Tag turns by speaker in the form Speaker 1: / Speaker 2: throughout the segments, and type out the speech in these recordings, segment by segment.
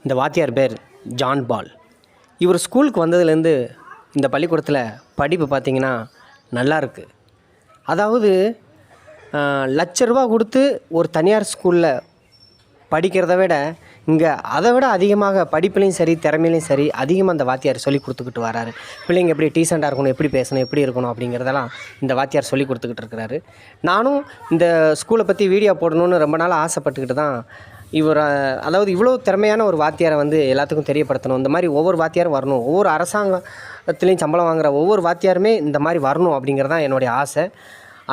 Speaker 1: இந்த வாத்தியார் பேர் ஜான் பால். இவர் ஸ்கூலுக்கு வந்ததுலேருந்து இந்த பள்ளிக்கூடத்தில் படிப்பு பார்த்திங்கன்னா நல்லாயிருக்கு. அதாவது லட்ச ரூபா கொடுத்து ஒரு தனியார் ஸ்கூலில் படிக்கிறத விட இங்கே அதை விட அதிகமாக படிப்புலையும் சரி திறமையிலையும் சரி அதிகமாக அந்த வாத்தியார் சொல்லி கொடுத்துக்கிட்டு வராரு. பிள்ளைங்க எப்படி டீசெண்டாக இருக்கணும், எப்படி பேசணும், எப்படி இருக்கணும் அப்படிங்கிறதெல்லாம் இந்த வாத்தியார் சொல்லி கொடுத்துக்கிட்டு இருக்கிறாரு. நானும் இந்த ஸ்கூலை பற்றி வீடியோ போடணுன்னு ரொம்ப நாள் ஆசைப்பட்டுக்கிட்டு தான் அதாவது இவ்வளோ திறமையான ஒரு வாத்தியாரை எல்லாத்துக்கும் தெரியப்படுத்தணும். இந்த மாதிரி ஒவ்வொரு வாத்தியாரும் வரணும், ஒவ்வொரு அரசாங்கத்துலேயும் சம்பளம் வாங்குகிற ஒவ்வொரு வாத்தியாருமே இந்த மாதிரி வரணும் அப்படிங்கிறது தான் என்னுடைய ஆசை.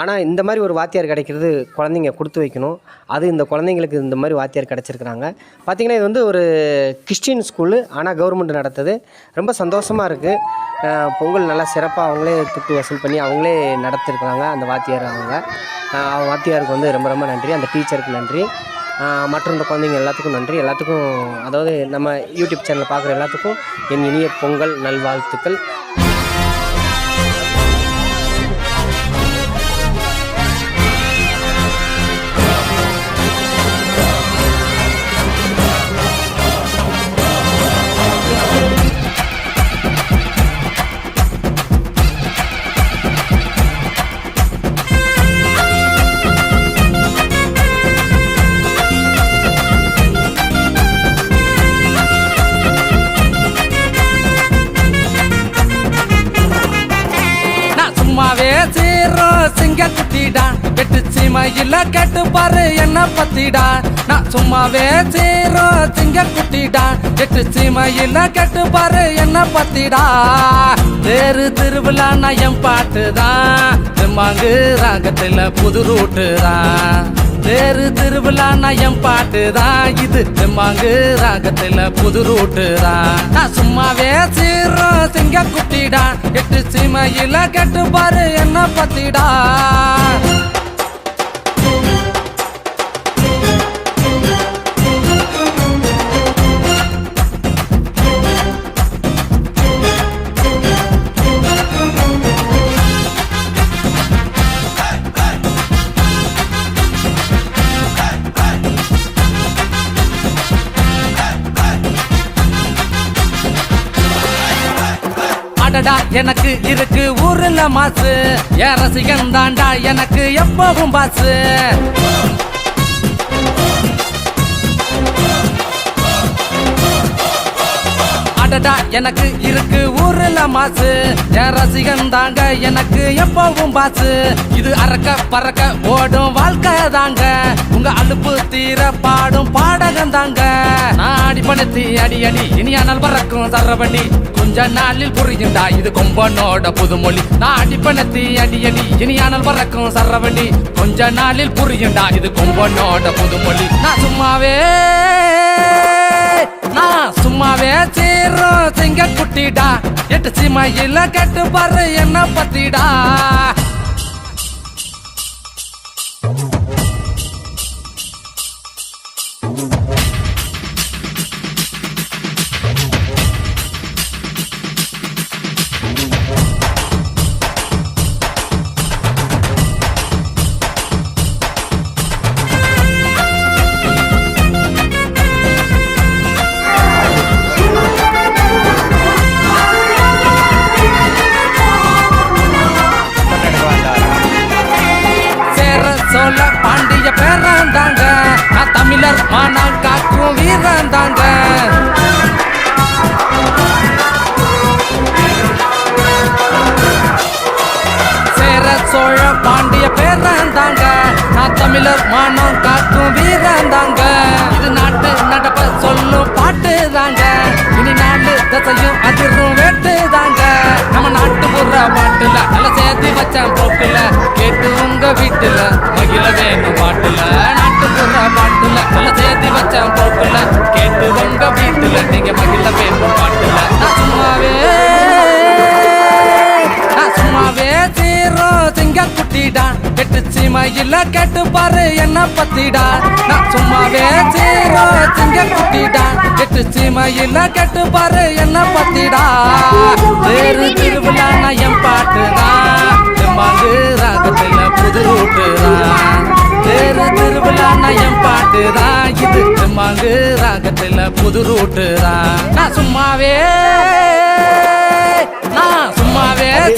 Speaker 1: ஆனால் இந்த மாதிரி ஒரு வாத்தியார் கிடைக்கிறது குழந்தைங்க கொடுத்து வைக்கணும். அது இந்த குழந்தைங்களுக்கு இந்த மாதிரி வாத்தியார் கிடச்சிருக்கிறாங்க. பார்த்திங்கன்னா இது ஒரு கிறிஸ்டின் ஸ்கூலு, ஆனால் கவர்மெண்ட் நடத்துது. ரொம்ப சந்தோஷமாக இருக்குது. பொங்கல் நல்லா சிறப்பாக அவங்களே துட்டு வசூல் பண்ணி அவங்களே நடத்திருக்கிறாங்க. அந்த வாத்தியார் வாத்தியாருக்கு ரொம்ப ரொம்ப நன்றி. அந்த டீச்சருக்கு நன்றி. மற்றும் இந்த குழந்தைங்க எல்லாத்துக்கும் நன்றி. எல்லாத்துக்கும் அதாவது நம்ம யூடியூப் சேனலை பார்க்குற எல்லாத்துக்கும் என் இனிய பொங்கல் நல்வாழ்த்துக்கள்.
Speaker 2: சும்மாவே சீரோ சிங்க குட்டிடா கெட்டு சீமையில கேட்டு பாரு என்ன பத்திடா. நான் சும்மாவே சீரோ சிங்க குட்டிடா கெட்டு சீமையில கேட்டு பாரு என்ன பத்திடா. தேரு திருவிழா என் பாட்டுதான், சிம்மாங்கு ராகத்துல புது ரூட்டு தான். தேரு திருவிழா என் பாட்டுதான், இது சிம்மாங்கு ராகத்துல புது ரூட்டு தான். நான் சும்மாவே சீரோ சிங்க குட்டிடா கெட்டு சீமையில கேட்டு பாரு என்ன பத்திடா. எனக்கு இருக்கு ஊருல மாசு, என் ரசிகன் தாண்டா எனக்கு எப்பவும் பாசு. அடடா எனக்கு இருக்கு ஊருல மாசு, என் ரசிகன் தாங்க எனக்கு எப்பவும் பாசு. இது அறக்க பறக்க ஓடும் வாழ்க்கை தாங்க, உங்க அலுப்பு தீர பாடும் பாடகம் தாங்க. நான் அடிப்பணத்தி அடி அடி இனியானால் பறக்கும் சரவணி, கொஞ்ச நாளில் புரியுண்டா இது கொம்பனோட புதுமொழி. நான் அடிப்பணத்தி அடி அடி இனியானால் பறக்கும் சரவணி, கொஞ்ச நாளில் புரியுண்டா இது கொம்பனோட புதுமொழி. நான் சும்மாவே சீரோ சிங்க குட்டிடா எட்டு சீமையில கேட்டு பாரு என்ன பத்திடா. பாண்டிய பேராந்தாங்க, நான் தமிழர் மானால் காக்கும் வீராந்தாங்க. சேர சோழ பாண்டிய பேராந்தாங்க, நான் தமிழர் மானம் காக்கும் வீராந்தாங்க. இது நாட்டு நடப்ப சொல்லும் பாட்டு தாங்க, இனி நாலு தசையும் அதிரும் வேட்டு தாங்க. நம்ம நாட்டு புற பாட்டுல நல்ல சேர்த்து வச்சேன் போக்குல, கேட்டு உங்க வீட்டுல மகிழ வேணும் பாட்டுல. நாட்டு புற பாட்டுல நல்ல சேர்த்து வச்சேன் போக்குல, கேட்டு உங்க வீட்டுல நீங்க மகிழ வேணும் பாட்டுல. நான் சும்மாவே சீரோ சிங்க குட்டிடா கெட்டு சீமையில கேட்டு பாரு என்ன பத்திடா. நான் சும்மாவே சீரோ சிங்க குட்டிடா கெட்டு சீமையில கேட்டு பாரு என்ன பத்திடா. தேரு திருவிழா என் பாட்டுதான், ராகத்துல புது ரூட்டு தான். தேரு திருவிழா நயம் பாட்டுதான் இது செம்மாங்கு ராகத்துல புது ரூட்டுதான் நான் சும்மாவே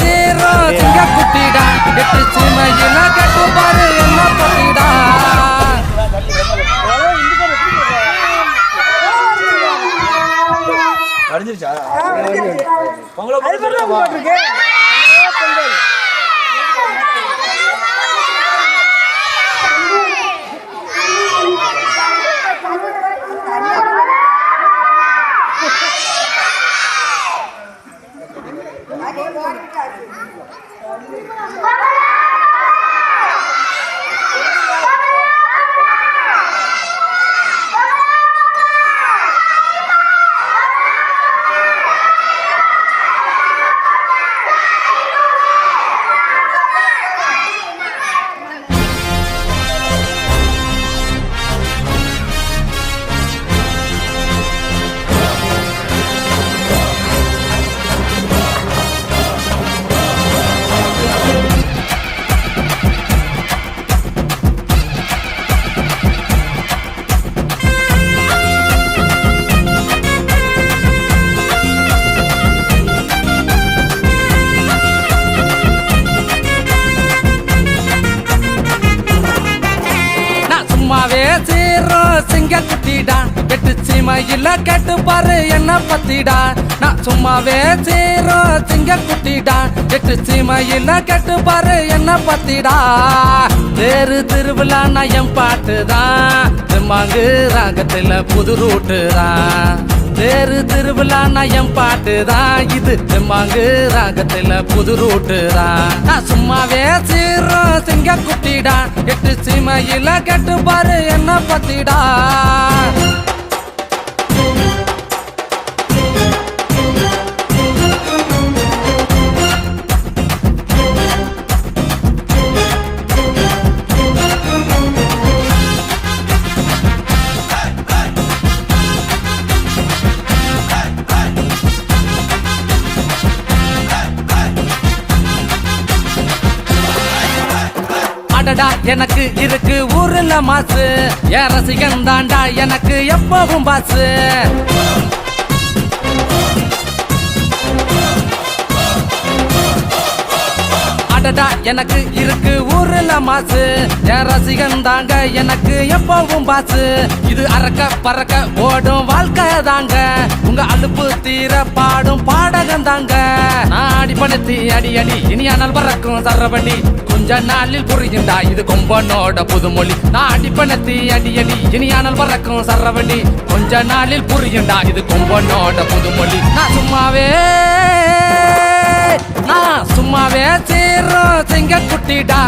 Speaker 2: சீரோ சிங்க குட்டிடா எட்டு சீமையில கட்டு பாரு என்ன பத்திடா சும்மாவே சீரோ சிங்க குட்டிடா எட்டு சீமையில கேட்டு பாரு என்ன பத்திடா நான் சும்மாவே சீரோ சிங்க குட்டிடா எட்டு சீமையில கேட்டு பாரு என்ன பத்திடா வேறு திருவிழா நயம் பாட்டுதான் செம்மாங்கு ராகத்துல புது ரூட்டுதான் வேறு திருவிழா நயம் பாட்டுதான் இது செம்மாங்கு ராகத்துல புது ரூட்டுதான் நான் சும்மாவே சீரோ சிங்க குட்டிடா எட்டு சீமையில கேட்டு பாரு என்ன பத்திடா எனக்கு இருக்கு ஊருல மாசு என் ரசிகன் தாண்டா எனக்கு எப்பவும் பாசு அடடா எனக்கு இருக்கு ஊருல மாசு என் ரசிகன் தாங்க எனக்கு எப்பவும் பாசு இது அறக்க பறக்க ஓடும் வாழ்க்கை தாங்க உங்க அலுப்பு தீர பாடும் பாடகம் தாங்க நான் அடிப்பணத்தி அடி அடி இனியானால் பறக்கும் சரவண்டி கொஞ்ச நாளில் புரியுண்டா இது கொம்பனோட புதுமொழி நான் அடிப்பணத்தி அடி அடி இனியானால் பறக்கும் சரவண்டி கொஞ்ச நாளில் புரியுண்டா இது கொம்பனோட புதுமொழி நான் சும்மாவே சீரோ சிங்க குட்டிடா